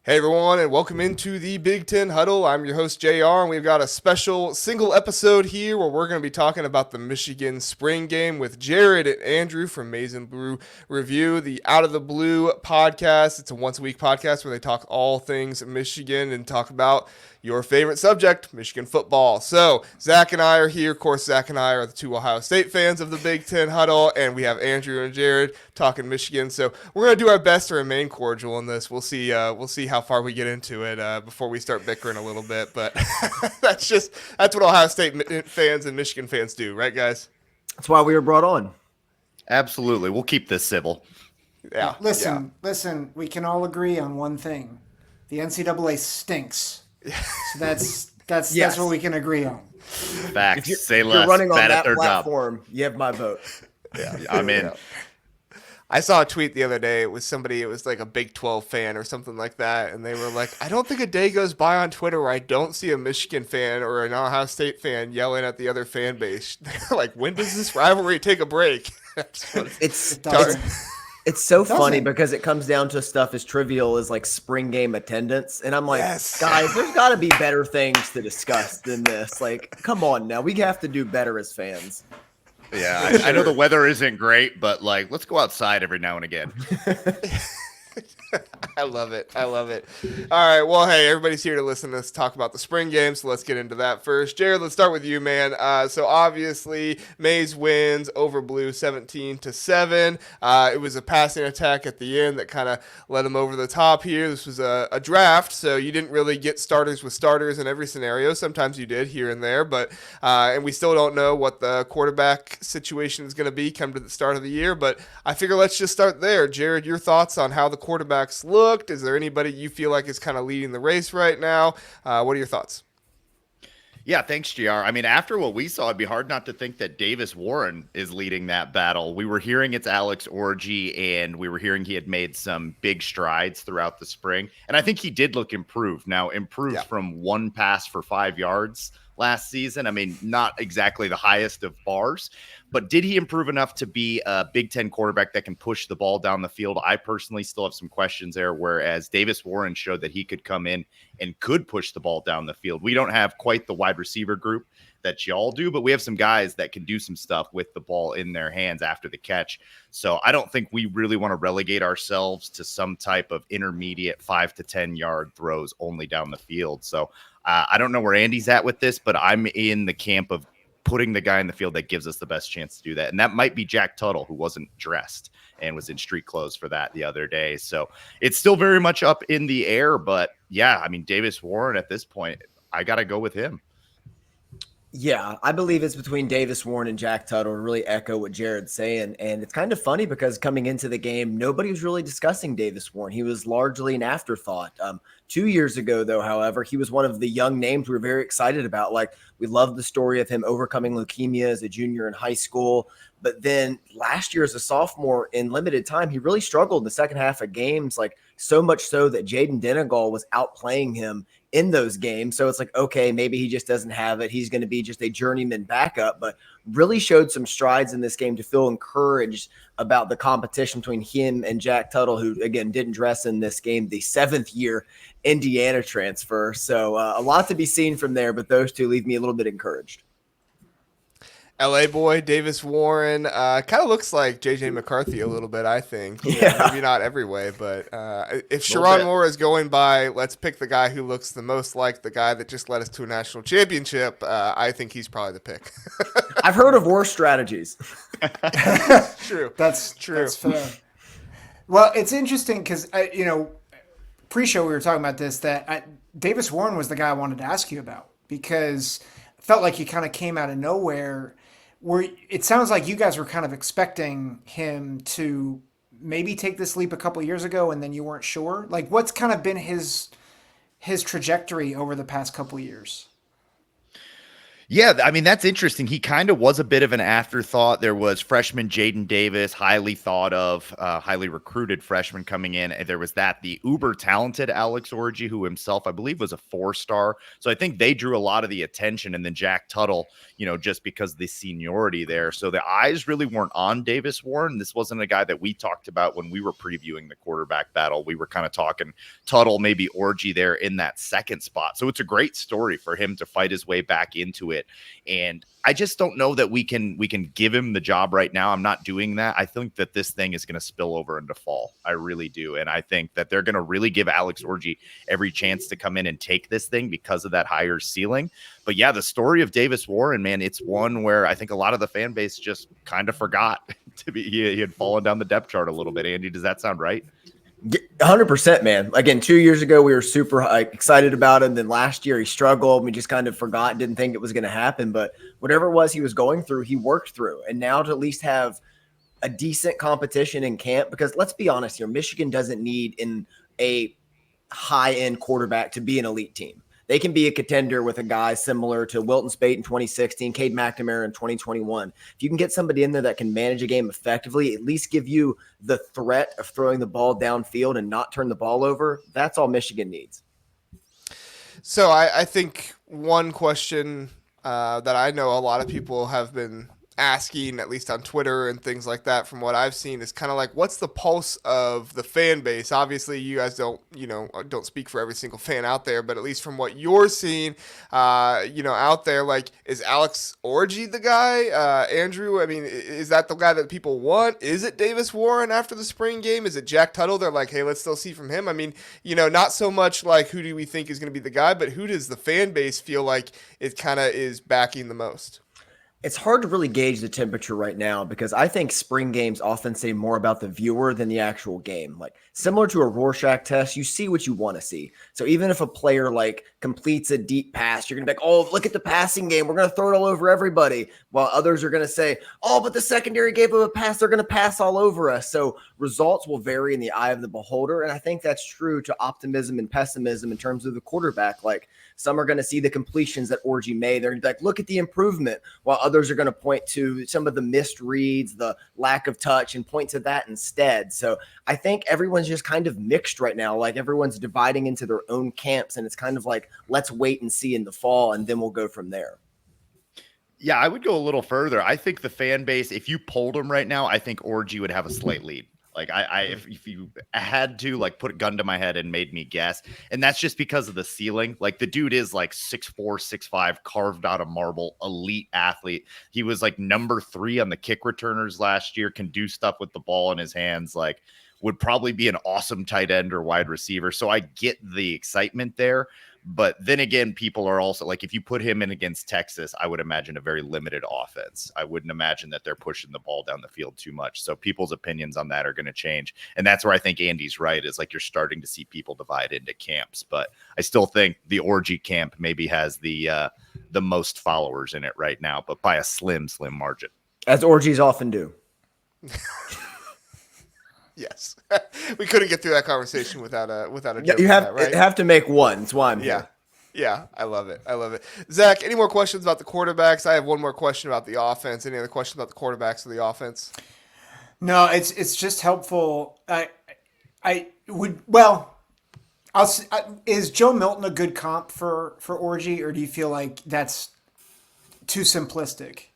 Hey everyone, and welcome into the Big Ten Huddle. I'm your host JR, and we've got a special single episode here where we're going to be talking about the Michigan spring game with Jared and Andrew from Maize and Blue Review, the Out of the Blue podcast. It's a once a week podcast where they talk all things Michigan and talk about your favorite subject, Michigan football. So, Zack and I are here. Of course, Zack and I are the two Ohio State fans of the Big Ten Huddle, and we have Andrew and Jared talking Michigan. So, we're going to do our best to remain cordial in this. We'll see how far we get into it before we start bickering a little bit. But that's what Ohio State fans and Michigan fans do, right, guys? That's why we were brought on. Absolutely. We'll keep this civil. Yeah. Listen, we can all agree on one thing. The NCAA stinks. So that's what we can agree on. Facts. Say If less. you're running on Bad at that their platform, you have my vote. job. I'm in. I saw a tweet the other day. It was like a Big 12 fan or something like that. And they were like, I don't think a day goes by on Twitter where I don't see a Michigan fan or an Ohio State fan yelling at the other fan base. They're like, when does this rivalry take a break? It's so funny because it comes down to stuff as trivial as like spring game attendance. And I'm like, Yes. guys, there's got to be better things to discuss than this. Like, come on now. We have to do better as fans. Yeah, I know the weather isn't great, but like, let's go outside every now and again. I love it. All right. Well, hey, everybody's here to listen to us talk about the spring game, so let's get into that first. Jared, let's start with you, man. So obviously, Maize wins over Blue 17-7. It was a passing attack at the end that kind of led them over the top here. This was a draft, so you didn't really get starters with starters in every scenario. Sometimes you did here and there, but and we still don't know what the quarterback situation is going to be come to the start of the year. But I figure let's just start there. Jared, your thoughts on how the quarterbacks looked? Is there anybody you feel like is kind of leading the race right now? What are your thoughts? Yeah, thanks, GR. I mean, after what we saw, it'd be hard not to think that Davis Warren is leading that battle. We were hearing it's Alex Orji, and we were hearing he had made some big strides throughout the spring. And I think he did look improved. Now, from one pass for 5 yards last season. I mean, not exactly the highest of bars, but did he improve enough to be a Big Ten quarterback that can push the ball down the field? I personally still have some questions there, whereas Davis Warren showed that he could come in and could push the ball down the field. We don't have quite the wide receiver group that y'all do, but we have some guys that can do some stuff with the ball in their hands after the catch. So I don't think we really want to relegate ourselves to some type of intermediate 5 to 10 yard throws only down the field. So I don't know where Andy's at with this, but I'm in the camp of putting the guy in the field that gives us the best chance to do that. And that might be Jack Tuttle, who wasn't dressed and was in street clothes for that the other day. So it's still very much up in the air, but yeah, I mean, Davis Warren at this point, I got to go with him. Yeah, I believe it's between Davis Warren and Jack Tuttle to really echo what Jared's saying. And it's kind of funny because coming into the game, nobody was really discussing Davis Warren. He was largely an afterthought. 2 years ago, though, however, he was one of the young names we were very excited about. Like, we loved the story of him overcoming leukemia as a junior in high school. But then last year as a sophomore in limited time, he really struggled in the second half of games, like so much so that Jaden Denegal was outplaying him in those games. So it's like, okay, maybe he just doesn't have it. He's going to be just a journeyman backup, but really showed some strides in this game to feel encouraged about the competition between him and Jack Tuttle, who, again, didn't dress in this game, the 7th-year Indiana transfer. So a lot to be seen from there, but those two leave me a little bit encouraged. LA boy, Davis Warren, kind of looks like JJ McCarthy a little bit, I think. Yeah. Maybe not every way, but if Sharon Moore is going by, let's pick the guy who looks the most like the guy that just led us to a national championship, I think he's probably the pick. I've heard of worse strategies. True. That's true. That's fair. Well, it's interesting because, pre-show we were talking about this, that Davis Warren was the guy I wanted to ask you about because I felt like he kind of came out of nowhere. Where it sounds like you guys were kind of expecting him to maybe take this leap a couple of years ago and then you weren't sure. Like, what's kind of been his trajectory over the past couple of years? Yeah, I mean, that's interesting. He kind of was a bit of an afterthought. There was freshman Jaden Davis, highly thought of, highly recruited freshman coming in. And there was the uber talented Alex Orji, who himself, I believe, was a 4-star. So I think they drew a lot of the attention. And then Jack Tuttle, just because of the seniority there. So the eyes really weren't on Davis Warren. This wasn't a guy that we talked about when we were previewing the quarterback battle. We were kind of talking Tuttle, maybe Orji there in that second spot. So it's a great story for him to fight his way back into it. And I just don't know that we can give him the job right now. I'm not doing that. I think that this thing is going to spill over into fall. I really do. And I think that they're going to really give Alex Orji every chance to come in and take this thing because of that higher ceiling. But yeah, the story of Davis Warren, man, it's one where I think a lot of the fan base just kind of forgot he had fallen down the depth chart a little bit. Andy, does that sound right? 100%, man. Again, 2 years ago, we were super excited about him. Then last year, he struggled. We just kind of forgot, didn't think it was going to happen. But whatever it was he was going through, he worked through. And now to at least have a decent competition in camp, because let's be honest here, Michigan doesn't need in a high-end quarterback to be an elite team. They can be a contender with a guy similar to Wilton Spate in 2016, Cade McNamara in 2021. If you can get somebody in there that can manage a game effectively, at least give you the threat of throwing the ball downfield and not turn the ball over, that's all Michigan needs. So I think one question that I know a lot of people have been asking, at least on Twitter and things like that, from what I've seen, is kind of like, what's the pulse of the fan base? Obviously, you guys don't speak for every single fan out there, but at least from what you're seeing, out there, like, is Alex Orji the guy? Andrew, I mean, is that the guy that people want? Is it Davis Warren after the spring game? Is it Jack Tuttle? They're like, hey, let's still see from him. I mean, not so much like who do we think is going to be the guy, but who does the fan base feel like it kind of is backing the most? It's hard to really gauge the temperature right now because I think spring games often say more about the viewer than the actual game. Like similar to a Rorschach test, you see what you want to see. So even if a player like completes a deep pass, you're going to be like, oh, look at the passing game. We're going to throw it all over everybody. While others are going to say, oh, but the secondary gave them a pass. They're going to pass all over us. So results will vary in the eye of the beholder. And I think that's true to optimism and pessimism in terms of the quarterback. Like some are going to see the completions that Orji made. They're like, look at the improvement, while others are going to point to some of the missed reads, the lack of touch, and point to that instead. So I think everyone's just kind of mixed right now. Like everyone's dividing into their own camps, and it's kind of like, let's wait and see in the fall, and then we'll go from there. Yeah, I would go a little further. I think the fan base, if you polled them right now, I think Orji would have a slight lead. Like if you had to like put a gun to my head and made me guess, and that's just because of the ceiling. Like the dude is like 6'4", 6'5", carved out of marble, elite athlete. He was like number 3 on the kick returners last year, can do stuff with the ball in his hands, like would probably be an awesome tight end or wide receiver. So I get the excitement there. But then again, people are also like, if you put him in against Texas, I would imagine a very limited offense. I wouldn't imagine that they're pushing the ball down the field too much. So people's opinions on that are going to change. And that's where I think Andy's right, is like you're starting to see people divide into camps. But I still think the Orji camp maybe has the most followers in it right now, but by a slim margin. As orgies often do. Yes. We couldn't get through that conversation without a joke. You have, right? have to make one. That's why I'm here. Yeah, I love it. Zach, any more questions about the quarterbacks? I have one more question about the offense. Any other questions about the quarterbacks or the offense? No, it's just helpful. Is Joe Milton a good comp for Orji, or do you feel like that's too simplistic?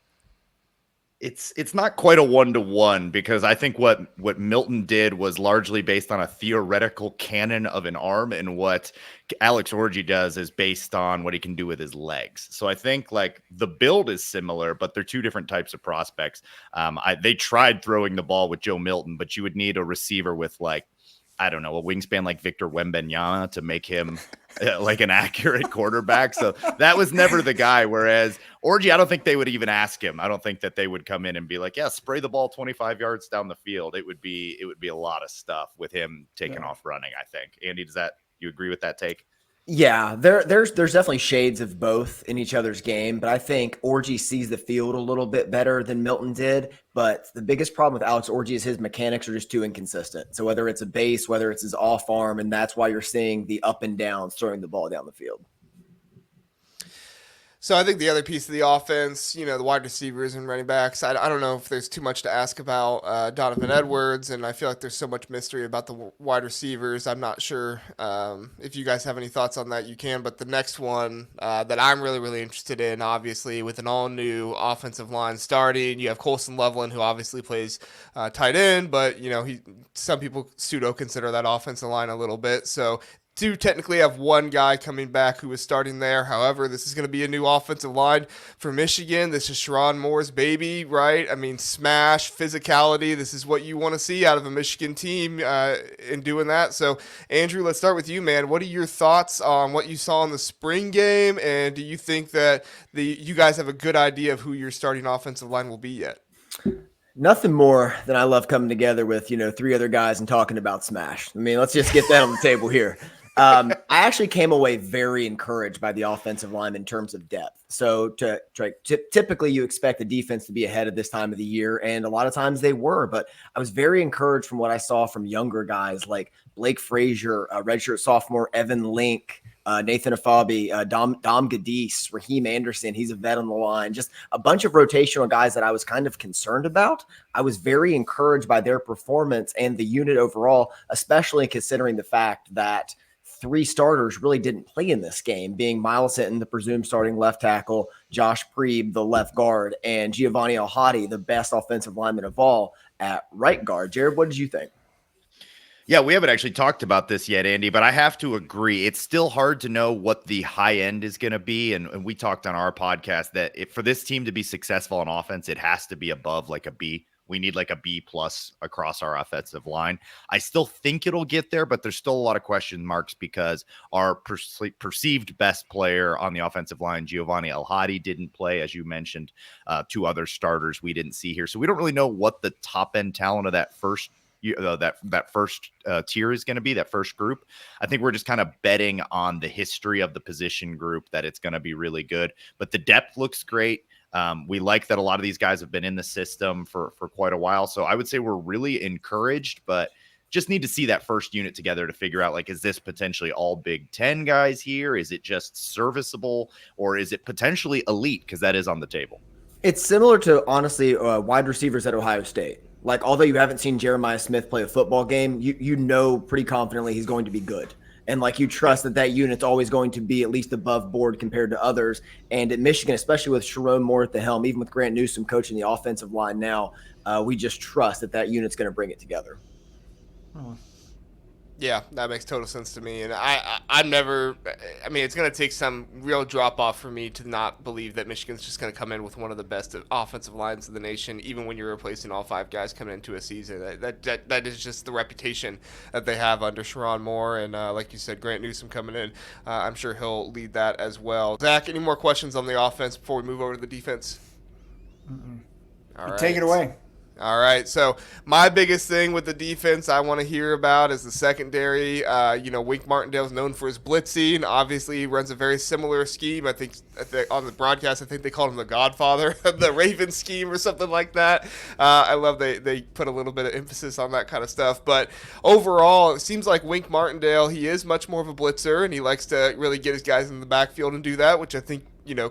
It's not quite a 1-to-1, because I think what Milton did was largely based on a theoretical cannon of an arm, and what Alex Orji does is based on what he can do with his legs. So I think like the build is similar, but they're two different types of prospects. They tried throwing the ball with Joe Milton, but you would need a receiver with like, I don't know, a wingspan like Victor Wembanyama to make him like an accurate quarterback. So that was never the guy. Whereas Orji, I don't think they would even ask him. I don't think that they would come in and be like, yeah, spray the ball 25 yards down the field. It would be a lot of stuff with him taking off running, I think. Andy, you agree with that take? Yeah, there's definitely shades of both in each other's game, but I think Orji sees the field a little bit better than Milton did. But the biggest problem with Alex Orji is his mechanics are just too inconsistent. So whether it's a base, whether it's his off arm, and that's why you're seeing the up and downs throwing the ball down the field. So I think the other piece of the offense, the wide receivers and running backs, I don't know if there's too much to ask about Donovan Edwards, and I feel like there's so much mystery about the wide receivers. I'm not sure if you guys have any thoughts on that, you can. But the next one that I'm really, really interested in, obviously, with an all-new offensive line starting, you have Colson Loveland, who obviously plays tight end, but, some people pseudo-consider that offensive line a little bit. So do technically have one guy coming back who was starting there. However, this is going to be a new offensive line for Michigan. This is Sharon Moore's baby, right? I mean, smash, physicality. This is what you want to see out of a Michigan team in doing that. So, Andrew, let's start with you, man. What are your thoughts on what you saw in the spring game? And do you think that you guys have a good idea of who your starting offensive line will be yet? Nothing more than I love coming together with, three other guys and talking about Smash. I mean, let's just get that on the table here. I actually came away very encouraged by the offensive line in terms of depth. So typically you expect the defense to be ahead of this time of the year, and a lot of times they were, but I was very encouraged from what I saw from younger guys like Blake Frazier, redshirt sophomore Evan Link, Nathan Afabi, Dom Gadis, Raheem Anderson. He's a vet on the line. Just a bunch of rotational guys that I was kind of concerned about. I was very encouraged by their performance and the unit overall, especially considering the fact that three starters really didn't play in this game, being Miles Hinton, the presumed starting left tackle, Josh Preeb, the left guard, and Giovanni Alhadi, the best offensive lineman of all, at right guard. Jared, what did you think? Yeah, we haven't actually talked about this yet, Andy, but I have to agree. It's still hard to know what the high end is going to be. And we talked on our podcast that for this team to be successful on offense, it has to be above like a B. We need like a B plus across our offensive line. I still think it'll get there, but there's still a lot of question marks because our perceived best player on the offensive line, Giovanni Alhadi, didn't play. As you mentioned, two other starters we didn't see here. So we don't really know what the top end talent of that first tier is going to be, that first group. I think we're just kind of betting on the history of the position group that it's going to be really good, but the depth looks great. We like that a lot of these guys have been in the system for quite a while. So I would say we're really encouraged, but just need to see that first unit together to figure out, like, is this potentially all Big Ten guys here? Is it just serviceable, or is it potentially elite? Because that is on the table. It's similar to, honestly, wide receivers at Ohio State. Like, although you haven't seen Jeremiah Smith play a football game, you know pretty confidently he's going to be good. And, like, you trust that unit's always going to be at least above board compared to others. And at Michigan, especially with Sharon Moore at the helm, even with Grant Newsome coaching the offensive line now, we just trust that unit's going to bring it together. Oh. Yeah, that makes total sense to me. And I'm never – I mean, it's going to take some real drop-off for me to not believe that Michigan's just going to come in with one of the best offensive lines in the nation, even when you're replacing all five guys coming into a season. That is just the reputation that they have under Sharon Moore. And like you said, Grant Newsome coming in, I'm sure he'll lead that as well. Zach, any more questions on the offense before we move over to the defense? All right. Take it away. All right, so my biggest thing with the defense I want to hear about is the secondary. Wink Martindale is known for his blitzing. Obviously, he runs a very similar scheme. I think on the broadcast, I think they called him the Godfather of the Raven scheme or something like that. I love they put a little bit of emphasis on that kind of stuff. But overall, it seems like Wink Martindale, he is much more of a blitzer, and he likes to really get his guys in the backfield and do that, which I think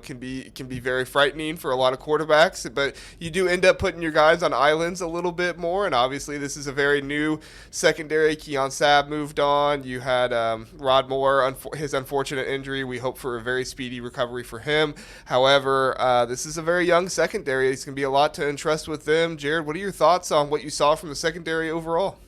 can be very frightening for a lot of quarterbacks, but you do end up putting your guys on islands a little bit more. And obviously this is a very new secondary. Keon Sabb moved on. You had Rod Moore, his unfortunate injury. We hope for a very speedy recovery for him. However, this is a very young secondary. It's going to be a lot to entrust with them. Jared, what are your thoughts on what you saw from the secondary overall?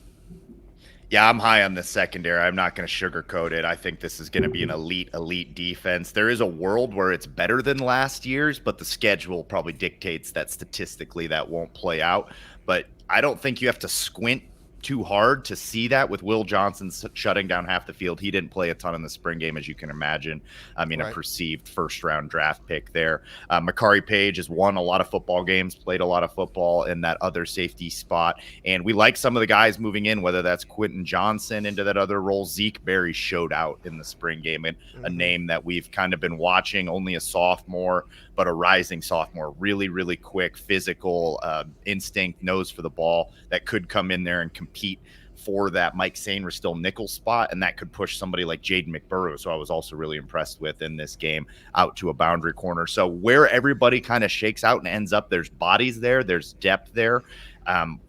Yeah, I'm high on the secondary. I'm not going to sugarcoat it. I think this is going to be an elite defense. There is a world where it's better than last year's, but the schedule probably dictates that statistically that won't play out. But I don't think you have to squint too hard to see that with Will Johnson shutting down half the field. He didn't play a ton in the spring game, as you can imagine. I mean, right. A perceived first-round draft pick there. Makari Page has won a lot of football games, played a lot of football in that other safety spot. And we like some of the guys moving in, whether that's Quentin Johnson into that other role. Zeke Berry showed out in the spring game, and a name that we've kind of been watching, only a sophomore, but a rising sophomore, really, really quick, physical, instinct, nose for the ball that could come in there and compete for that Mike Sainristil still nickel spot, and that could push somebody like Jaden McBurrows, who I was also really impressed with in this game, out to a boundary corner. So where everybody kind of shakes out and ends up, there's bodies there, there's depth there.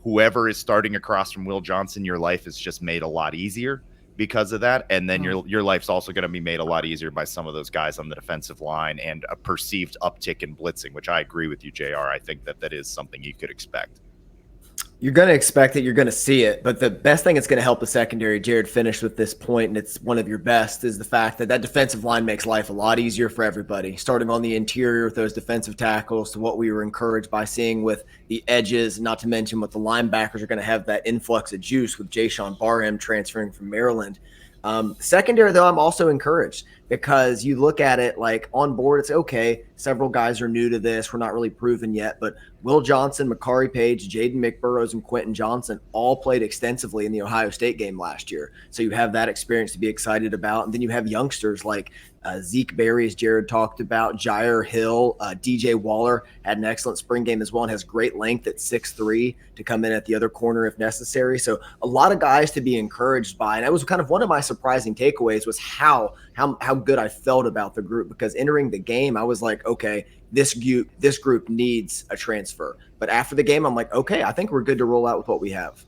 Whoever is starting across from Will Johnson, your life is just made a lot easier because of that. And then your life's also going to be made a lot easier by some of those guys on the defensive line and a perceived uptick in blitzing, which I agree with you, JR. I think that is something you could expect. You're going to expect it. You're going to see it. But the best thing that's going to help the secondary, Jared finished with this point, and it's one of your best, is the fact that defensive line makes life a lot easier for everybody, starting on the interior with those defensive tackles to what we were encouraged by seeing with the edges, not to mention what the linebackers are going to have that influx of juice with Jayshon Barham transferring from Maryland. Secondary, though, I'm also encouraged because you look at it like on board, it's okay. Several guys are new to this. We're not really proven yet, but Will Johnson, Makari Page, Jaden McBurrows, and Quentin Johnson all played extensively in the Ohio State game last year. So you have that experience to be excited about. And then you have youngsters like Zeke Berry, as Jared talked about, Jair Hill, DJ Waller had an excellent spring game as well and has great length at 6'3" to come in at the other corner if necessary. So a lot of guys to be encouraged by. And that was kind of one of my surprising takeaways was how good I felt about the group, because entering the game, I was like, okay, this group needs a transfer. But after the game, I'm like, okay, I think we're good to roll out with what we have.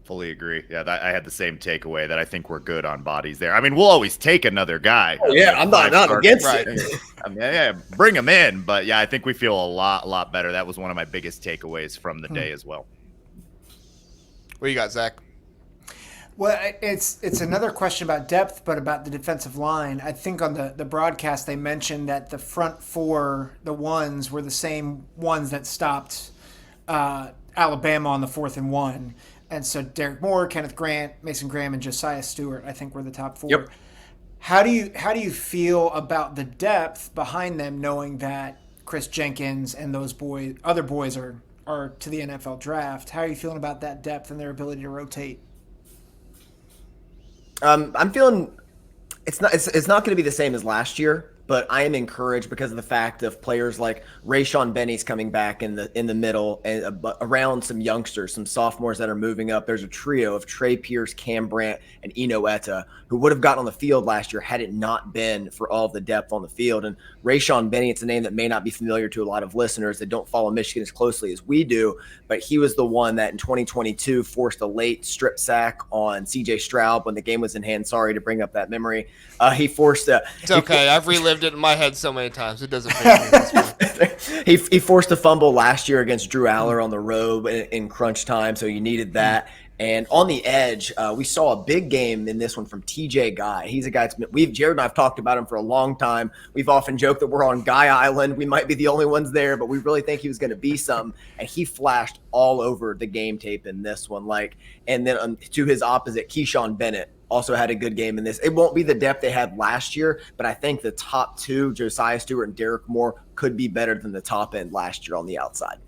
Fully agree. Yeah, I had the same takeaway that I think we're good on bodies there. I mean, we'll always take another guy. Oh, yeah, I'm not against it. I mean, yeah, bring him in. But yeah, I think we feel a lot better. That was one of my biggest takeaways from the day as well. What you got, Zach? Well, it's another question about depth, but about the defensive line. I think on the broadcast they mentioned that the front four, the ones, were the same ones that stopped Alabama on the 4th and 1. And so Derek Moore, Kenneth Grant, Mason Graham, and Josiah Stewart, I think, were the top 4. Yep. How do you feel about the depth behind them, knowing that Chris Jenkins and those other boys are to the NFL draft? How are you feeling about that depth and their ability to rotate? I'm feeling it's not going to be the same as last year, but I am encouraged because of the fact of players like Rayshawn Benny's coming back in the middle and around some youngsters, some sophomores that are moving up. There's a trio of Trey Pierce, Cam Brandt, and Eno Etta who would have gotten on the field last year had it not been for all of the depth on the field. And Rayshawn Benny, it's a name that may not be familiar to a lot of listeners that don't follow Michigan as closely as we do, but he was the one that in 2022 forced a late strip sack on CJ Stroud when the game was in hand. Sorry to bring up that memory. He forced a. It's okay. I've relived it in my head so many times. It doesn't matter. He forced a fumble last year against Drew Aller on the road in crunch time, so you needed that. And on the edge, we saw a big game in this one from TJ Guy. He's a guy Jared and I have talked about him for a long time. We've often joked that we're on Guy Island. We might be the only ones there, but we really think he was going to be something. And he flashed all over the game tape in this one. And then to his opposite, Keyshawn Bennett also had a good game in this. It won't be the depth they had last year, but I think the top two, Josiah Stewart and Derek Moore, could be better than the top end last year on the outside.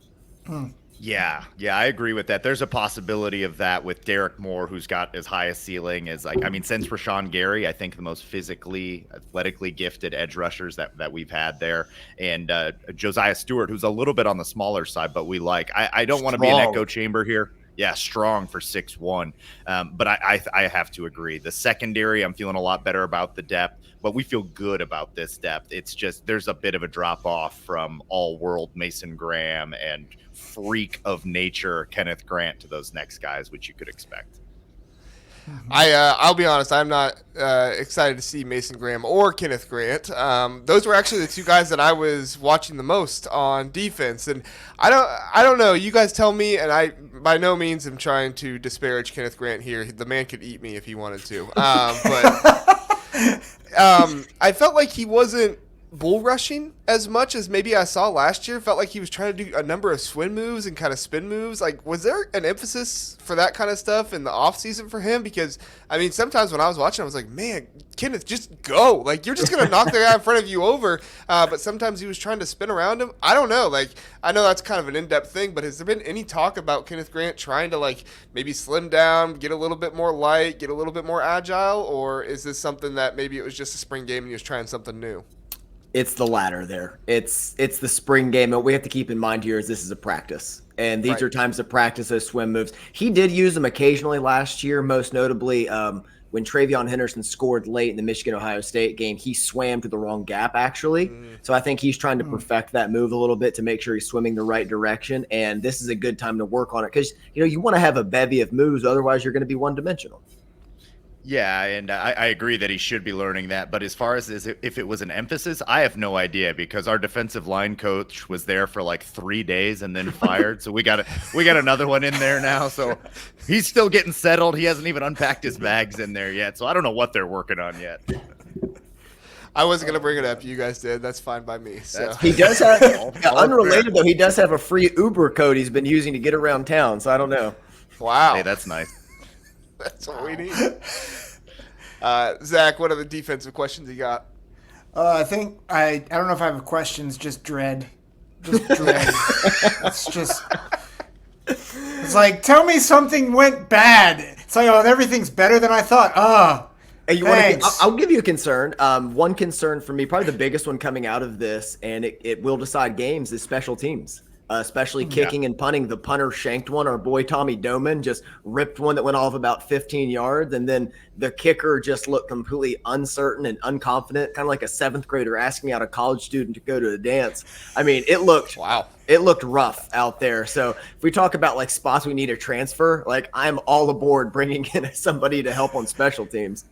Yeah, I agree with that. There's a possibility of that with Derek Moore, who's got as high a ceiling as since Rashawn Gary, I think the most physically, athletically gifted edge rushers that we've had there. And Josiah Stewart, who's a little bit on the smaller side, but we like. I don't want to be an echo chamber here. Yeah, strong for 6'1". But I have to agree. The secondary, I'm feeling a lot better about the depth, but we feel good about this depth. It's just there's a bit of a drop-off from all-world Mason Graham and freak of nature Kenneth Grant to those next guys, which you could expect. I'll be honest, I'm not excited to see Mason Graham or Kenneth Grant. Those were actually the two guys that I was watching the most on defense, and I don't know. You guys tell me, and I by no means am trying to disparage Kenneth Grant here. The man could eat me if he wanted to, but I felt like he wasn't bull rushing as much as maybe I saw last year. Felt like he was trying to do a number of swim moves and kind of spin moves. Like, was there an emphasis for that kind of stuff in the offseason for him? Because, I mean, sometimes when I was watching, I was like, man, Kenneth, just go. Like, you're just going to knock the guy in front of you over. But sometimes he was trying to spin around him. I don't know. Like, I know that's kind of an in-depth thing, but has there been any talk about Kenneth Grant trying to, like, maybe slim down, get a little bit more light, get a little bit more agile? Or is this something that maybe it was just a spring game and he was trying something new? It's the latter there. It's the spring game. And what we have to keep in mind here is this is a practice. And these are times to practice those swim moves. He did use them occasionally last year, most notably when Travion Henderson scored late in the Michigan-Ohio State game. He swam to the wrong gap, actually. So I think he's trying to perfect that move a little bit to make sure he's swimming the right direction. And this is a good time to work on it because, you want to have a bevy of moves. Otherwise, you're going to be one-dimensional. Yeah, and I agree that he should be learning that. But as far as if it was an emphasis, I have no idea because our defensive line coach was there for like 3 days and then fired. So we got another one in there now. So he's still getting settled. He hasn't even unpacked his bags in there yet. So I don't know what they're working on yet. I wasn't gonna bring it up. You guys did. That's fine by me. So he does have unrelated though. He does have a free Uber code he's been using to get around town. So I don't know. Wow, hey, that's nice. That's what we need. Zach, what are the defensive questions you got? I think I don't know if I have questions. Just dread. It's like, tell me something went bad. It's like, everything's better than I thought. Hey, I'll give you a concern. One concern for me, probably the biggest one coming out of this, and it will decide games, is special teams. Especially kicking and punting. The punter shanked one. Our boy Tommy Doman just ripped one that went off about 15 yards, and then the kicker just looked completely uncertain and unconfident, kind of like a 7th grader asking out a college student to go to a dance. I mean, it looked rough out there. So if we talk about like spots we need a transfer, like I'm all aboard bringing in somebody to help on special teams.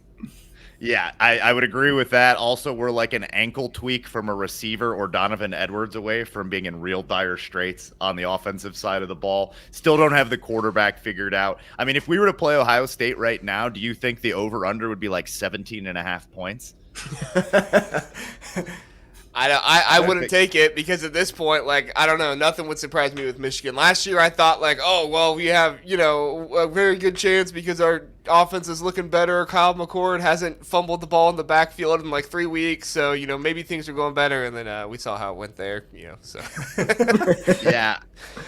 Yeah, I would agree with that. Also, we're like an ankle tweak from a receiver or Donovan Edwards away from being in real dire straits on the offensive side of the ball. Still don't have the quarterback figured out. I mean, if we were to play Ohio State right now, do you think the over-under would be like 17.5 points? I wouldn't take it because at this point, like, I don't know, nothing would surprise me with Michigan. Last year I thought like, oh, well, we have, a very good chance because our offense is looking better. Kyle McCord hasn't fumbled the ball in the backfield in like 3 weeks. So, maybe things are going better. And then we saw how it went there, so. Yeah,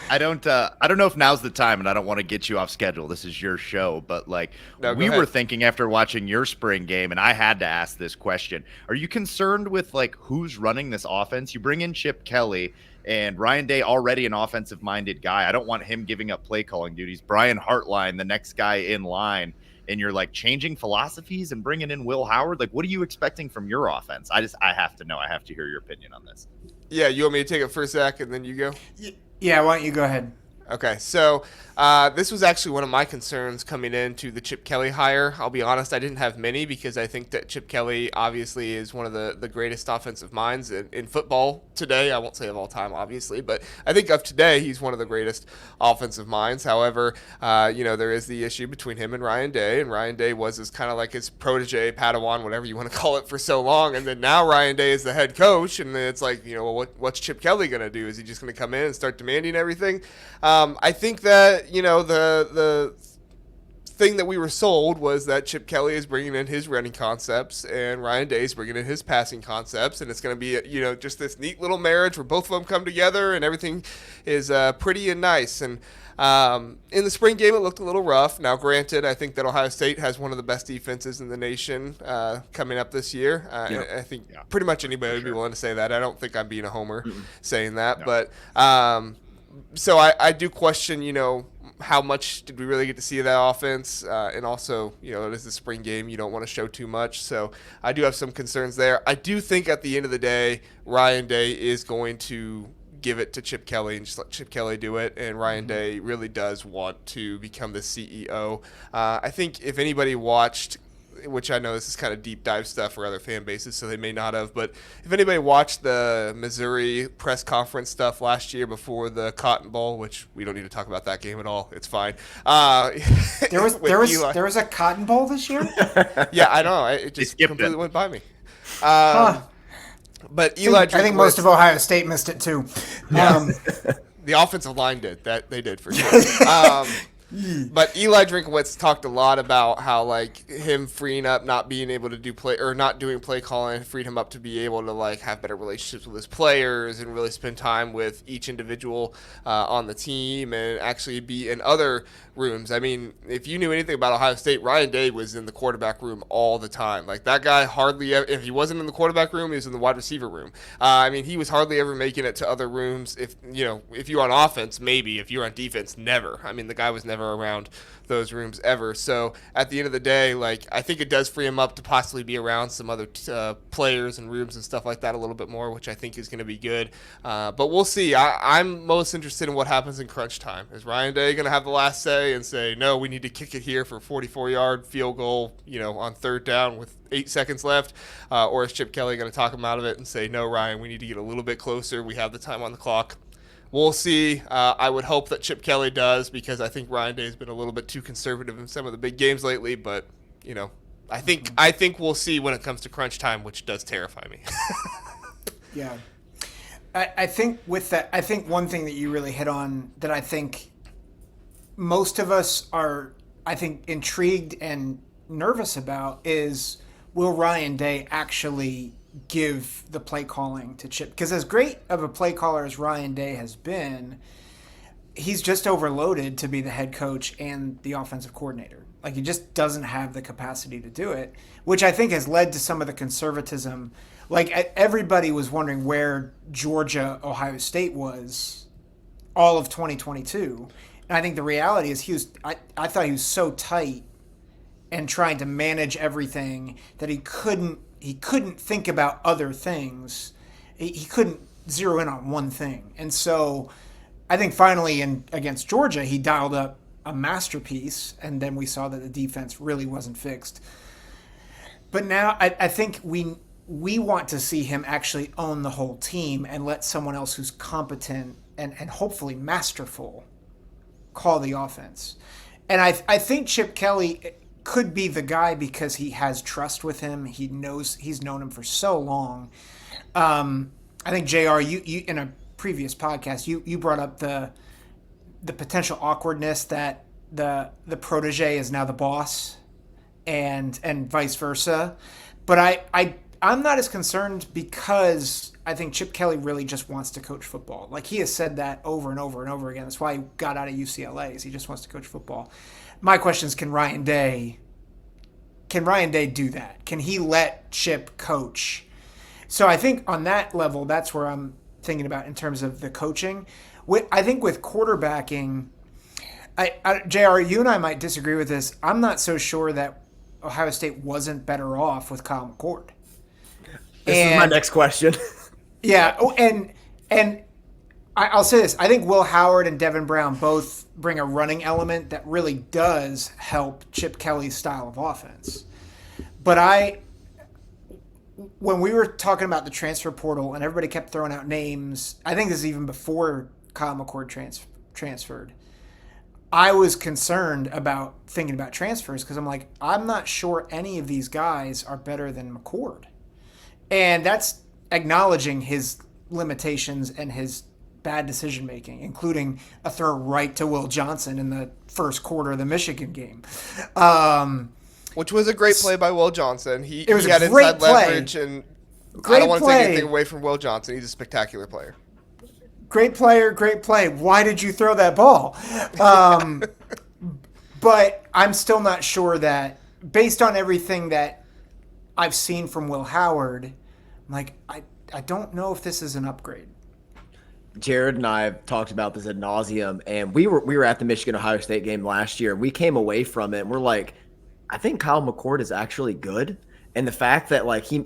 I don't know if now's the time, and I don't want to get you off schedule. This is your show. But like we were thinking after watching your spring game, and I had to ask this question. Are you concerned with like who's running this offense? You bring in Chip Kelly, and Ryan Day, already an offensive-minded guy. I don't want him giving up play calling duties. Brian Hartline, the next guy in line, and you're like changing philosophies and bringing in Will Howard. Like, what are you expecting from your offense? I have to know. I have to hear your opinion on this. Yeah, you want me to take it first, Zach, and then you go? Yeah, why don't you go ahead? Okay, so this was actually one of my concerns coming into the Chip Kelly hire. I'll be honest, I didn't have many because I think that Chip Kelly obviously is one of the greatest offensive minds in football today. I won't say of all time, obviously, but I think of today he's one of the greatest offensive minds. However, there is the issue between him and Ryan Day was his kind of like his protege, Padawan, whatever you want to call it, for so long. And then now Ryan Day is the head coach, and then it's like, what's Chip Kelly going to do? Is he just going to come in and start demanding everything? I think that, the thing that we were sold was that Chip Kelly is bringing in his running concepts and Ryan Day is bringing in his passing concepts. And it's going to be, just this neat little marriage where both of them come together and everything is pretty and nice. And in the spring game, it looked a little rough. Now, granted, I think that Ohio State has one of the best defenses in the nation coming up this year. I think pretty much anybody would be willing to say that. I don't think I'm being a homer saying that. No. But so I do question, how much did we really get to see of that offense? And also, it is the spring game. You don't want to show too much. So I do have some concerns there. I do think at the end of the day, Ryan Day is going to give it to Chip Kelly and just let Chip Kelly do it. And Ryan Day really does want to become the CEO. I think if anybody watched, which I know this is kind of deep dive stuff for other fan bases, so they may not have, but if anybody watched the Missouri press conference stuff last year before the Cotton Bowl, which we don't need to talk about that game at all, it's fine. There was a Cotton Bowl this year? Yeah, I know. It just completely went by me. But Eli, I think most of Ohio State missed it too. The offensive line did that. They did for sure. But Eli Drinkowitz talked a lot about how like him freeing up, not being able to do play or not doing play calling, freed him up to be able to like have better relationships with his players and really spend time with each individual on the team and actually be in other rooms. I mean, if you knew anything about Ohio State, Ryan Day was in the quarterback room all the time. Like that guy hardly ever, if he wasn't in the quarterback room, he was in the wide receiver room. I mean, he was hardly ever making it to other rooms. If you're on offense, maybe. If you're on defense, never. I mean, the guy was never around those rooms ever. So at the end of the day, like I think it does free him up to possibly be around some other players and rooms and stuff like that a little bit more, which I think is going to be good. But we'll see. I'm most interested in what happens in crunch time. Is Ryan Day going to have the last say and say, no, we need to kick it here for 44-yard field goal, on third down with 8 seconds left? Or is Chip Kelly going to talk him out of it and say, no, Ryan, we need to get a little bit closer. We have the time on the clock. We'll see. I would hope that Chip Kelly does because I think Ryan Day has been a little bit too conservative in some of the big games lately. But, I think we'll see when it comes to crunch time, which does terrify me. Yeah. I think with that, I think one thing that you really hit on that I think most of us are, intrigued and nervous about is, will Ryan Day actually give the play calling to Chip? Because as great of a play caller as Ryan Day has been, he's just overloaded to be the head coach and the offensive coordinator. Like he just doesn't have the capacity to do it, which I think has led to some of the conservatism. Like everybody was wondering where Georgia, Ohio State was all of 2022. And I think the reality is I thought he was so tight and trying to manage everything that he couldn't think about other things. He couldn't zero in on one thing. And so I think finally against Georgia, he dialed up a masterpiece, and then we saw that the defense really wasn't fixed. But now I think we want to see him actually own the whole team and let someone else who's competent and hopefully masterful call the offense. And I think Chip Kelly could be the guy because he has trust with him. He's known him for so long. I think JR, you in a previous podcast, you brought up the potential awkwardness that the protege is now the boss and vice versa. But I'm not as concerned because I think Chip Kelly really just wants to coach football. Like he has said that over and over and over again. That's why he got out of UCLA, is he just wants to coach football. My question is, can Ryan Day do that? Can he let Chip coach? So I think on that level, that's where I'm thinking about in terms of the coaching. I think with quarterbacking, JR, you and I might disagree with this. I'm not so sure that Ohio State wasn't better off with Kyle McCord. This is my next question. Yeah, and I'll say this. I think Will Howard and Devin Brown both bring a running element that really does help Chip Kelly's style of offense. But when we were talking about the transfer portal and everybody kept throwing out names, I think this is even before Kyle McCord transferred, I was concerned about thinking about transfers because I'm like, I'm not sure any of these guys are better than McCord. And that's acknowledging his limitations and his bad decision making, including a throw right to Will Johnson in the first quarter of the Michigan game. Which was a great play by Will Johnson. He had inside leverage, and I don't want to take play. anything away from Will Johnson. He's a spectacular player. Great player, great play. Why did you throw that ball? But I'm still not sure that, based on everything that I've seen from Will Howard, I'm like, I don't know if this is an upgrade. Jared and I have talked about this ad nauseum, and we were at the Michigan-Ohio State game last year. We came away from it, and we're like, I think Kyle McCord is actually good. And the fact that like he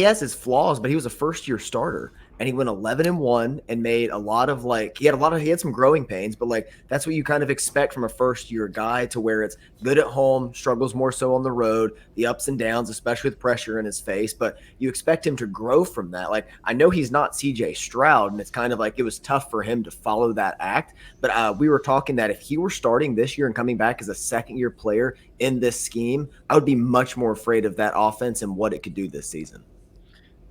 has his flaws, but he was a first-year starter. And he went 11-1 and made a lot of he had some growing pains, but like that's what you kind of expect from a first year guy, to where it's good at home, struggles more so on the road, the ups and downs, especially with pressure in his face, but you expect him to grow from that. Like I know he's not CJ Stroud, and it's kind of like it was tough for him to follow that act, but we were talking that if he were starting this year and coming back as a second year player in this scheme, I would be much more afraid of that offense and what it could do this season.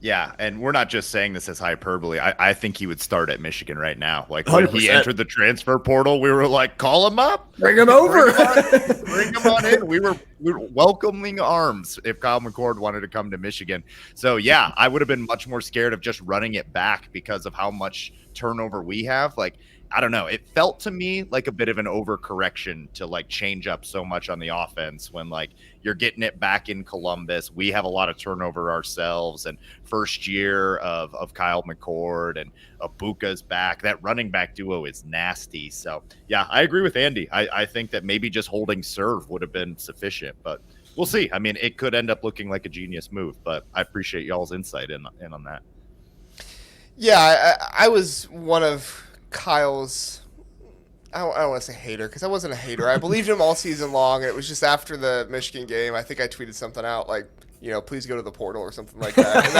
Yeah, and we're not just saying this as hyperbole. I think he would start at Michigan right now. Like when 100%. he entered the transfer portal, we were like, call him up. Bring him over. Bring him on in. We were welcoming arms if Kyle McCord wanted to come to Michigan. So, yeah, I would have been much more scared of just running it back because of how much turnover we have. Like, I don't know. It felt to me like a bit of an overcorrection to like change up so much on the offense when like you're getting it back in Columbus. We have a lot of turnover ourselves, and first year of Kyle McCord and Abuka's back. That running back duo is nasty. So yeah, I agree with Andy. I think that maybe just holding serve would have been sufficient, but we'll see. I mean, it could end up looking like a genius move, but I appreciate y'all's insight in on that. Yeah, I was one of Kyle's, I don't want to say hater, because I wasn't a hater. I believed him all season long, and it was just after the Michigan game, I think I tweeted something out like, please go to the portal or something like that. And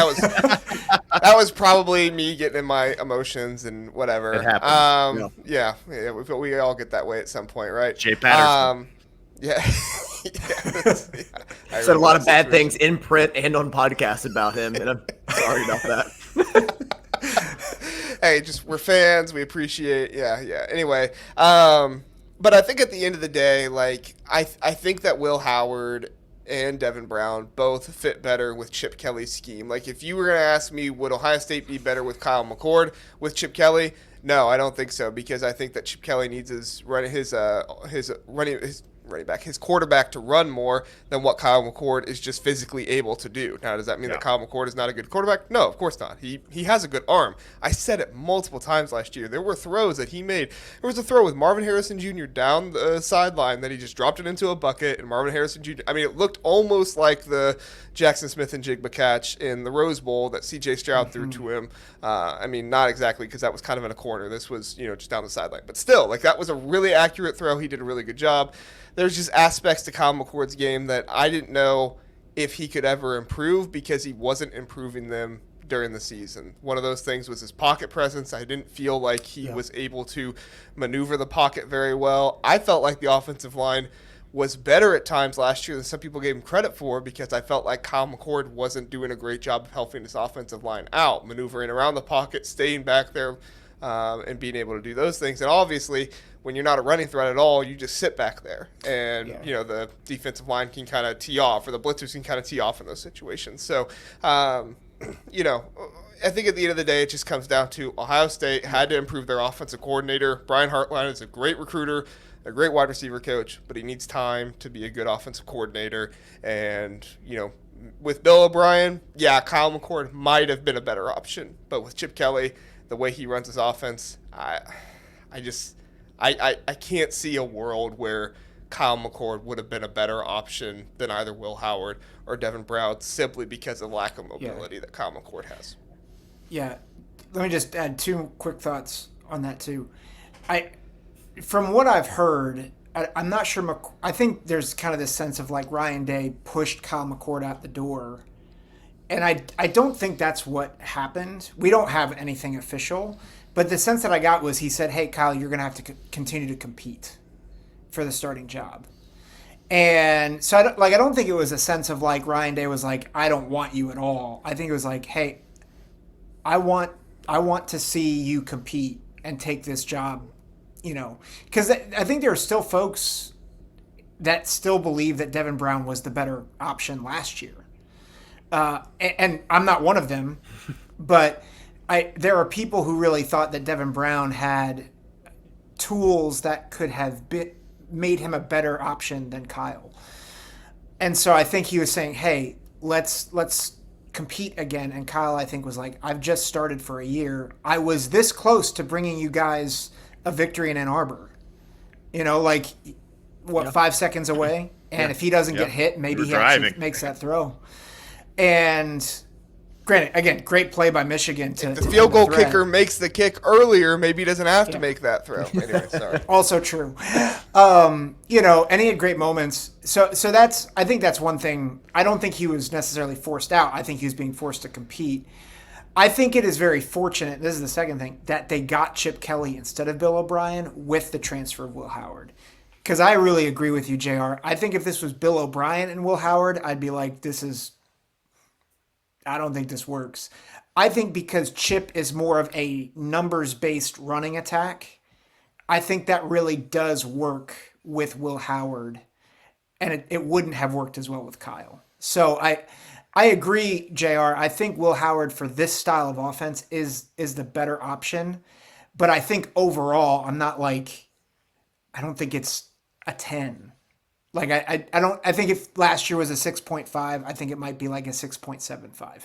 that was probably me getting in my emotions and whatever. It happens. Yeah, we all get that way at some point, right? Jay Patterson. Yeah. Said a lot of bad things in print and on podcasts about him, and I'm sorry about that. Hey, we're fans. We appreciate. Yeah. Anyway, but I think at the end of the day, like I think that Will Howard and Devin Brown both fit better with Chip Kelly's scheme. Like if you were going to ask me, would Ohio State be better with Kyle McCord with Chip Kelly? No, I don't think so, because I think that Chip Kelly needs his quarterback to run more than what Kyle McCord is just physically able to do. Now, does that mean that Kyle McCord is not a good quarterback? No, of course not. He has a good arm. I said it multiple times last year. There were throws that he made. There was a throw with Marvin Harrison Jr. down the sideline that he just dropped it into a bucket, and Marvin Harrison Jr. I mean, it looked almost like the Jackson Smith and Jigba catch in the Rose Bowl that C.J. Stroud threw to him. I mean, not exactly, because that was kind of in a corner. This was, just down the sideline. But still, like that was a really accurate throw. He did a really good job. There's just aspects to Kyle McCord's game that I didn't know if he could ever improve, because he wasn't improving them during the season. One of those things was his pocket presence. I didn't feel like he was able to maneuver the pocket very well. I felt like the offensive line was better at times last year than some people gave him credit for, because I felt like Kyle McCord wasn't doing a great job of helping his offensive line out, maneuvering around the pocket, staying back there, and being able to do those things. And obviously, when you're not a running threat at all, you just sit back there. And, the defensive line can kind of tee off, or the blitzers can kind of tee off in those situations. So, I think at the end of the day, it just comes down to Ohio State had to improve their offensive coordinator. Brian Hartline is a great recruiter, a great wide receiver coach, but he needs time to be a good offensive coordinator. And, with Bill O'Brien, Kyle McCord might have been a better option. But with Chip Kelly, the way he runs his offense, I can't see a world where Kyle McCord would have been a better option than either Will Howard or Devin Brown, simply because of the lack of mobility that Kyle McCord has. Yeah. Let me just add two quick thoughts on that too. From what I've heard, I'm not sure. I think there's kind of this sense of like Ryan Day pushed Kyle McCord out the door. And I don't think that's what happened. We don't have anything official. But the sense that I got was he said, hey, Kyle, you're going to have to continue to compete for the starting job. And so I don't think it was a sense of like Ryan Day was like, I don't want you at all. I think it was like, hey, I want to see you compete and take this job, because I think there are still folks that still believe that Devin Brown was the better option last year. And I'm not one of them, but there are people who really thought that Devin Brown had tools that could have made him a better option than Kyle. And so I think he was saying, hey, let's compete again. And Kyle, I think, was like, I've just started for a year. I was this close to bringing you guys a victory in Ann Arbor. 5 seconds away? And if he doesn't get hit, maybe he actually makes that throw. And granted, again, great play by Michigan. If the field goal kicker makes the kick earlier, maybe he doesn't have to make that throw. Anyway, sorry. Also true. And he had great moments. So I think that's one thing. I don't think he was necessarily forced out. I think he was being forced to compete. I think it is very fortunate, this is the second thing, that they got Chip Kelly instead of Bill O'Brien with the transfer of Will Howard. Because I really agree with you, JR. I think if this was Bill O'Brien and Will Howard, I'd be like, this is I don't think this works. I think because Chip is more of a numbers-based running attack, I think that really does work with Will Howard, and it wouldn't have worked as well with Kyle. So I agree, JR. I think Will Howard for this style of offense is the better option. But I think overall, I don't think it's a 10. Like I think if last year was a 6.5, I think it might be like a 6.75.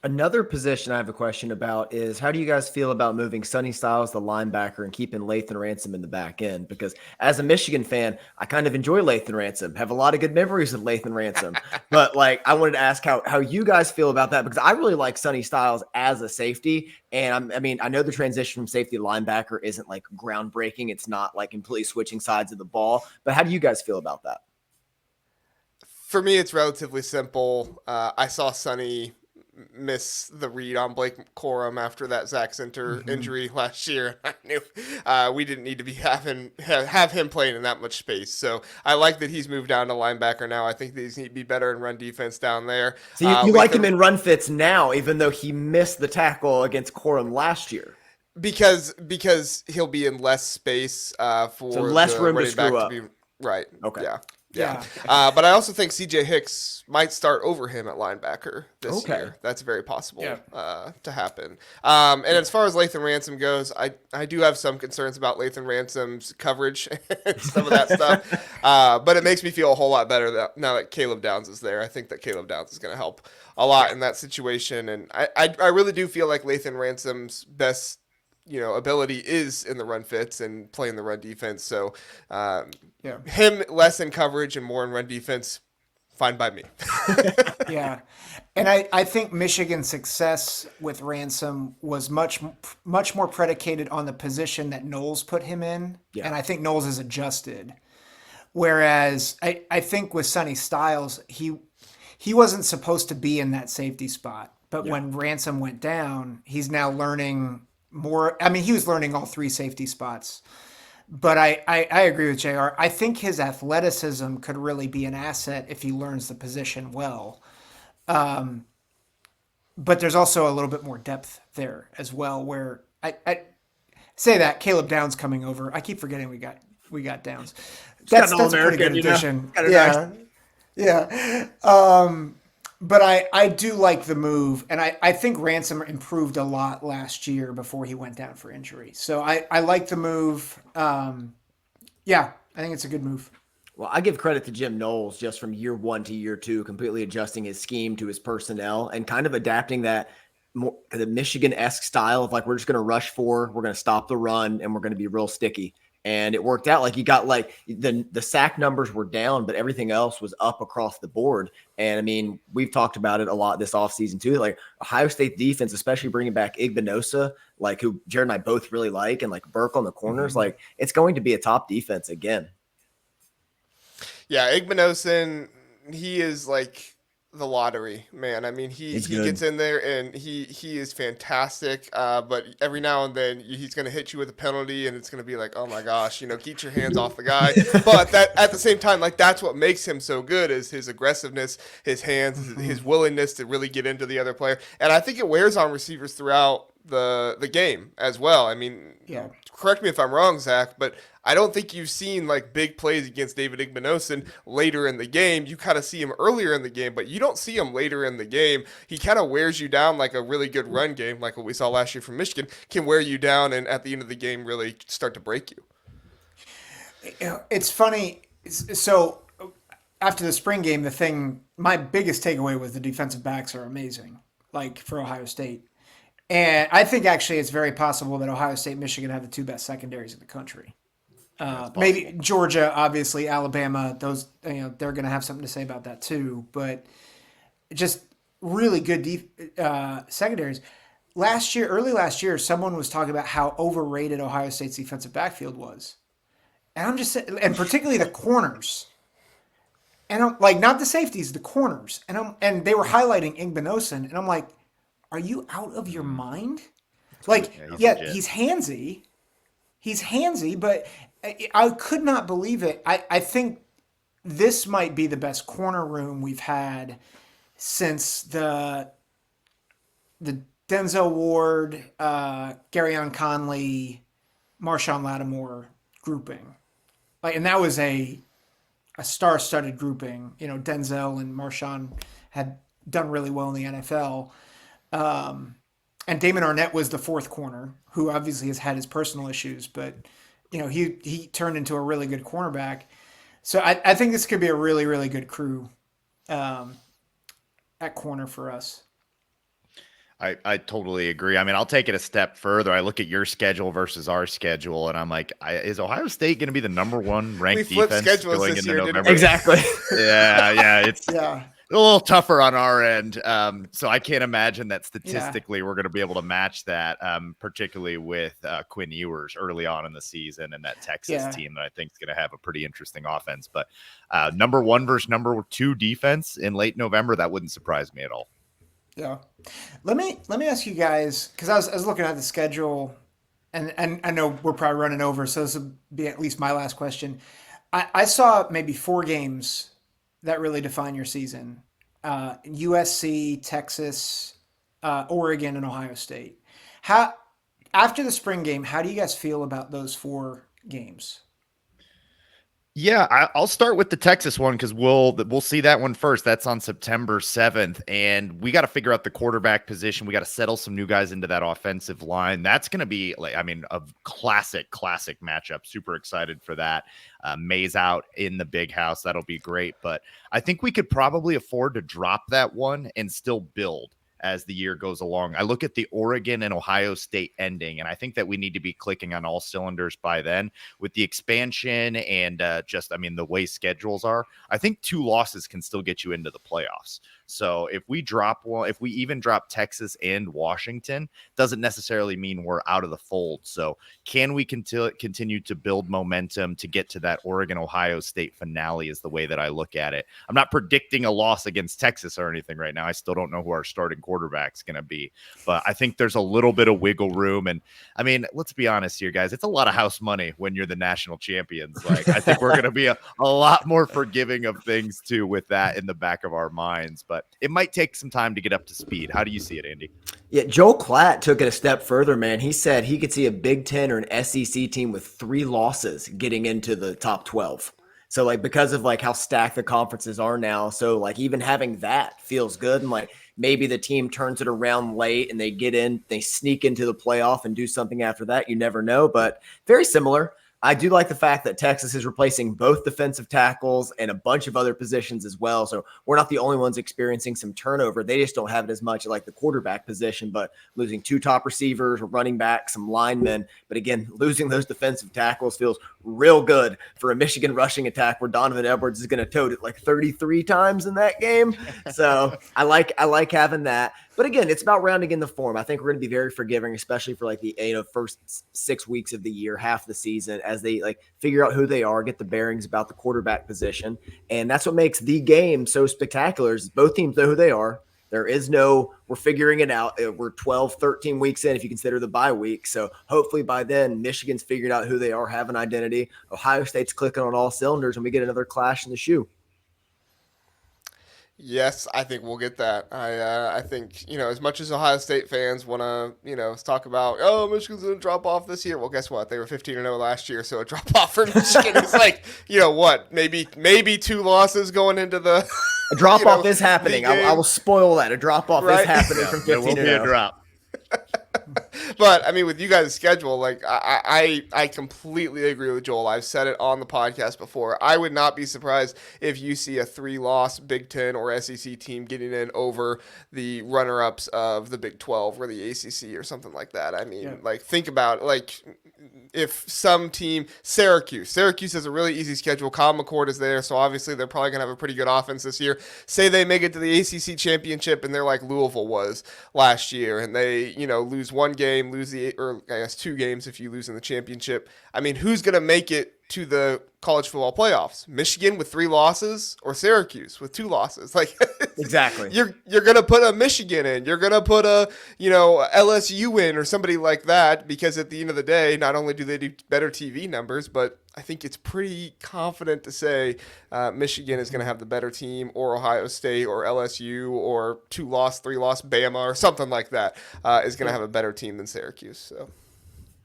Another position I have a question about is how do you guys feel about moving Sonny Styles, the linebacker, and keeping Lathan Ransom in the back end? Because as a Michigan fan, I kind of enjoy Lathan Ransom, have a lot of good memories of Lathan Ransom. But I wanted to ask how you guys feel about that, because I really like Sonny Styles as a safety. And I know the transition from safety to linebacker isn't like groundbreaking. It's not like completely switching sides of the ball. But how do you guys feel about that? For me, it's relatively simple. I saw Sonny miss the read on Blake Corum after that Zack injury last year. I knew we didn't need to be have him playing in that much space. So I like that he's moved down to linebacker now. I think that he's need to be better in run defense down there. So you like him in run fits now, even though he missed the tackle against Corum last year? Because he'll be in less space for so less the room to running screw back up. to be right. Okay. Yeah. But I also think CJ Hicks might start over him at linebacker this year. That's very possible to happen. And as far as Lathan Ransom goes, I do have some concerns about Lathan Ransom's coverage and some of that stuff. But it makes me feel a whole lot better now that Caleb Downs is there. I think that Caleb Downs is going to help a lot in that situation. And I really do feel like Lathan Ransom's best ability is in the run fits and playing the run defense. So him less in coverage and more in run defense, fine by me. Yeah. And I think Michigan's success with Ransom was much more predicated on the position that Knowles put him in. Yeah. And I think Knowles has adjusted. Whereas I think with Sonny Styles, he wasn't supposed to be in that safety spot. But when Ransom went down, he's now learning more. I mean, he was learning all three safety spots. But I agree with JR. I think his athleticism could really be an asset if he learns the position well. But there's also a little bit more depth there as well, where I say that Caleb Downs coming over. I keep forgetting we got Downs. That's a pretty good addition. Yeah. But I do like the move, and I think Ransom improved a lot last year before he went down for injury. So I like the move. I think it's a good move. Well, I give credit to Jim Knowles just from year 1 to year 2, completely adjusting his scheme to his personnel and kind of adapting that more the Michigan-esque style of we're just going to rush forward, we're going to stop the run, and we're going to be real sticky. And it worked out. You got the sack numbers were down, but everything else was up across the board. And we've talked about it a lot this offseason too. Ohio State defense, especially bringing back Igbinosun, who Jared and I both really like, and Burke on the corners, it's going to be a top defense again. Yeah, Igbinosun, he is the lottery, man. He gets in there and he is fantastic. But every now and then he's going to hit you with a penalty and it's going to be oh my gosh, keep your hands off the guy. But that at the same time, that's what makes him so good is his aggressiveness, his hands, his willingness to really get into the other player. And I think it wears on receivers throughout the game as well. Correct me if I'm wrong, Zach, but I don't think you've seen big plays against David Igbinosun later in the game. You kind of see him earlier in the game, but you don't see him later in the game. He kind of wears you down like a really good run game, like what we saw last year from Michigan, can wear you down and at the end of the game really start to break you. It's funny. So after the spring game, my biggest takeaway was the defensive backs are amazing, for Ohio State. And I think actually it's very possible that Ohio State and Michigan have the two best secondaries in the country. Maybe Georgia, obviously, Alabama, those, they're going to have something to say about that too. But just really good secondaries. Early last year, someone was talking about how overrated Ohio State's defensive backfield was. And I'm just saying, and particularly the corners. And I'm not the safeties, the corners. And they were highlighting Igbinosun. And I'm like, are you out of your mind? He's handsy. He's handsy, but I could not believe it. I think this might be the best corner room we've had since the Denzel Ward, Garyon Conley, Marshawn Lattimore grouping. Like, and that was a star-studded grouping. You know, Denzel and Marshawn had done really well in the NFL. And Damon Arnett was the fourth corner, who obviously has had his personal issues, but you know, he turned into a really good cornerback. So I think this could be a really, really good crew at corner for us. I totally agree. I mean, I'll take it a step further. I look at your schedule versus our schedule, and I'm like, is Ohio State going to be the number one ranked defense going into November? Exactly. Yeah, it's Yeah. a little tougher on our end. So I can't imagine that statistically we're going to be able to match that, particularly with Quinn Ewers early on in the season and that Texas team that I think is going to have a pretty interesting offense. But number one versus number two defense in late November, that wouldn't surprise me at all. Yeah. Let me ask you guys, because I was looking at the schedule, and I know we're probably running over, so this will be at least my last question. I saw maybe 4 games that really define your season: USC, Texas, Oregon, and Ohio State. How after the spring game, how do you guys feel about those 4 games? Yeah, I'll start with the Texas one because we'll see that one first. That's on September 7th, and we got to figure out the quarterback position. We got to settle some new guys into that offensive line. That's going to be, like, I mean, a classic matchup. Super excited for that. May's out in the big house. That'll be great. But I think we could probably afford to drop that one and still build as the year goes along. I look at the Oregon and Ohio State ending, and I think that we need to be clicking on all cylinders by then with the expansion and the way schedules are. I think 2 losses can still get you into the playoffs. So if we even drop Texas and Washington, doesn't necessarily mean we're out of the fold. So can we continue to build momentum to get to that Oregon-Ohio State finale is the way that I look at it. I'm not predicting a loss against Texas or anything right now. I still don't know who our starting quarterback's going to be, but I think there's a little bit of wiggle room. And I mean, let's be honest here, guys, it's a lot of house money when you're the national champions. Like, I think we're going to be a lot more forgiving of things too with that in the back of our minds, but it might take some time to get up to speed. How do you see it, Andy? Yeah, Joel Klatt took it a step further, man. He said he could see a Big Ten or an SEC team with 3 losses getting into the top 12. So, like, because of, like, how stacked the conferences are now, so, like, even having that feels good. And, like, maybe the team turns it around late and they sneak into the playoff and do something after that. You never know, but very similar. I do like the fact that Texas is replacing both defensive tackles and a bunch of other positions as well. So we're not the only ones experiencing some turnover. They just don't have it as much like the quarterback position, but losing 2 top receivers, running back, some linemen. But again, losing those defensive tackles feels real good for a Michigan rushing attack where Donovan Edwards is going to tote it like 33 times in that game. So I like having that. But again, it's about rounding in the form. I think we're going to be very forgiving, especially for like the first 6 weeks of the year, half the season, as they like figure out who they are, get the bearings about the quarterback position. And that's what makes the game so spectacular is both teams know who they are. There is no, we're figuring it out. We're 12, 13 weeks in if you consider the bye week. So hopefully by then, Michigan's figured out who they are, have an identity. Ohio State's clicking on all cylinders, and we get another clash in the shoe. Yes, I think we'll get that. I think, as much as Ohio State fans want to, talk about, oh, Michigan's going to drop off this year. Well, guess what? They were 15-0 last year, so a drop off for Michigan is like, maybe 2 losses going into the A drop off is happening. I will spoil that. A drop off is happening from 15-0. There will be a drop. But I mean, with you guys' schedule, like I completely agree with Joel. I've said it on the podcast before. I would not be surprised if you see a 3-loss Big Ten or SEC team getting in over the runner-ups of the Big 12 or the ACC or something like that. I mean, think about it. Like, if some team, Syracuse has a really easy schedule. Kyle McCord is there, so obviously they're probably going to have a pretty good offense this year. Say they make it to the ACC championship and they're like Louisville was last year, and they, lose 1 game, or I guess 2 games if you lose in the championship. I mean, who's going to make it to the college football playoffs. Michigan with 3 losses or Syracuse with 2 losses. Like Exactly. You're gonna put a Michigan in. You're gonna put a LSU in or somebody like that, because at the end of the day, not only do they do better TV numbers, but I think it's pretty confident to say Michigan is going to have the better team, or Ohio State or LSU or 2-loss, 3-loss Bama or something like that is going to have a better team than Syracuse. So.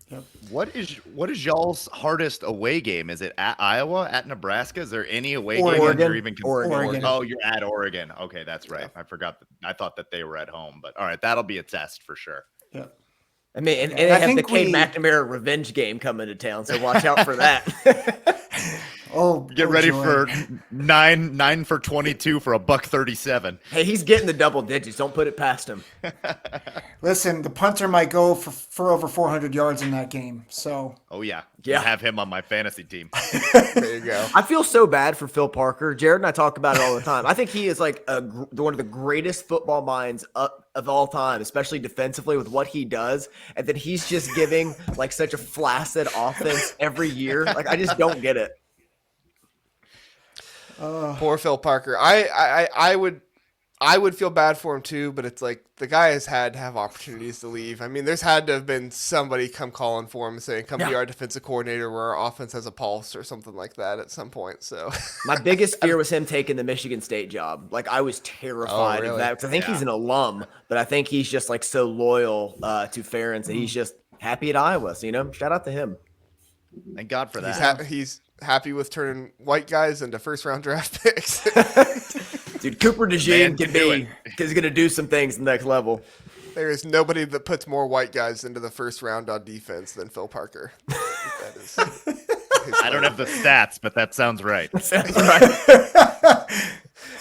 Yep. What is y'all's hardest away game? Is it at Iowa, at Nebraska? Is there any away game that you're even Oregon. Oh, you're at Oregon. Okay, that's right. I forgot. I thought that they were at home, but all right, that'll be a test for sure. Yeah. I mean, and they have the Cade McNamara revenge game coming to town, so watch out for that. Get ready for 9 for 22 for $137. Hey, he's getting the double digits. Don't put it past him. Listen, the punter might go for over 400 yards in that game. So. Oh yeah, Yeah. I have him on my fantasy team. There you go. I feel so bad for Phil Parker. Jared and I talk about it all the time. I think he is like one of the greatest football minds of all time, especially defensively with what he does. And then he's just giving like such a flaccid offense every year. Like, I just don't get it. Poor Phil Parker. I would feel bad for him too, but it's like the guy has had to have opportunities to leave. I mean, there's had to have been somebody come calling for him and saying, "Come be our defensive coordinator, where our offense has a pulse," or something like that at some point. So my biggest fear was him taking the Michigan State job. Like, I was terrified of that, because I think he's an alum, but I think he's just like so loyal to Ferentz that he's just happy at Iowa. So, shout out to him. Thank God for that. He's happy with turning white guys into first-round draft picks. Dude, Cooper DeJean is going to do some things the next level. There is nobody that puts more white guys into the first round on defense than Phil Parker. That is I don't have the stats, but that sounds right. Sounds right.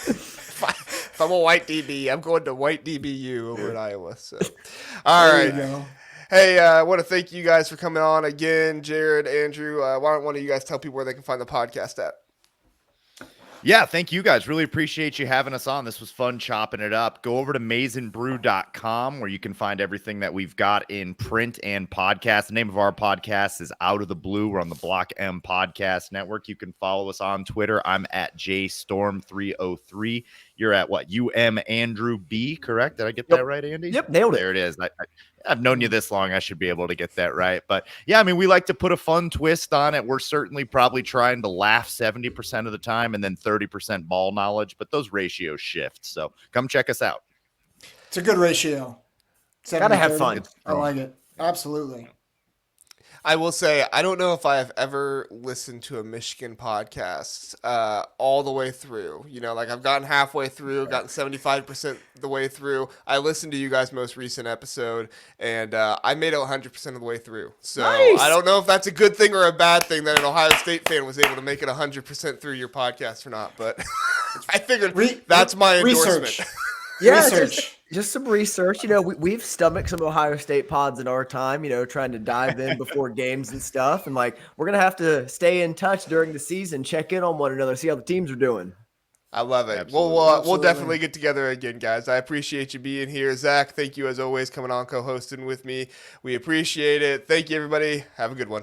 If I'm a white DB, I'm going to white DBU over at Iowa. So, all right. There you go. Hey, I want to thank you guys for coming on again, Jared, Andrew. Why don't one of you guys tell people where they can find the podcast at? Yeah, thank you guys. Really appreciate you having us on. This was fun chopping it up. Go over to maizenbrew.com where you can find everything that we've got in print and podcast. The name of our podcast is Out of the Blue. We're on the Block M Podcast Network. You can follow us on Twitter. I'm at JStorm303. You're at what? Andrew B, correct? Did I get that right, Andy? Yep, nailed it. There it is. I've known you this long. I should be able to get that right. But yeah, I mean, we like to put a fun twist on it. We're certainly probably trying to laugh 70% of the time and then 30% ball knowledge, but those ratios shift. So come check us out. It's a good ratio. Gotta have fun. I like it. Absolutely. I will say, I don't know if I have ever listened to a Michigan podcast all the way through. Like I've gotten halfway through, gotten 75% the way through. I listened to you guys' most recent episode, and I made it 100% of the way through. So Nice. I don't know if that's a good thing or a bad thing that an Ohio State fan was able to make it 100% through your podcast or not. But I figured that's my endorsement. Research. Yeah, Research. just some research. We've stomached some Ohio State pods in our time, trying to dive in before games and stuff. And like, we're going to have to stay in touch during the season, check in on one another, see how the teams are doing. I love it. Absolutely. We'll definitely get together again, guys. I appreciate you being here. Zach, thank you as always coming on co-hosting with me. We appreciate it. Thank you, everybody. Have a good one.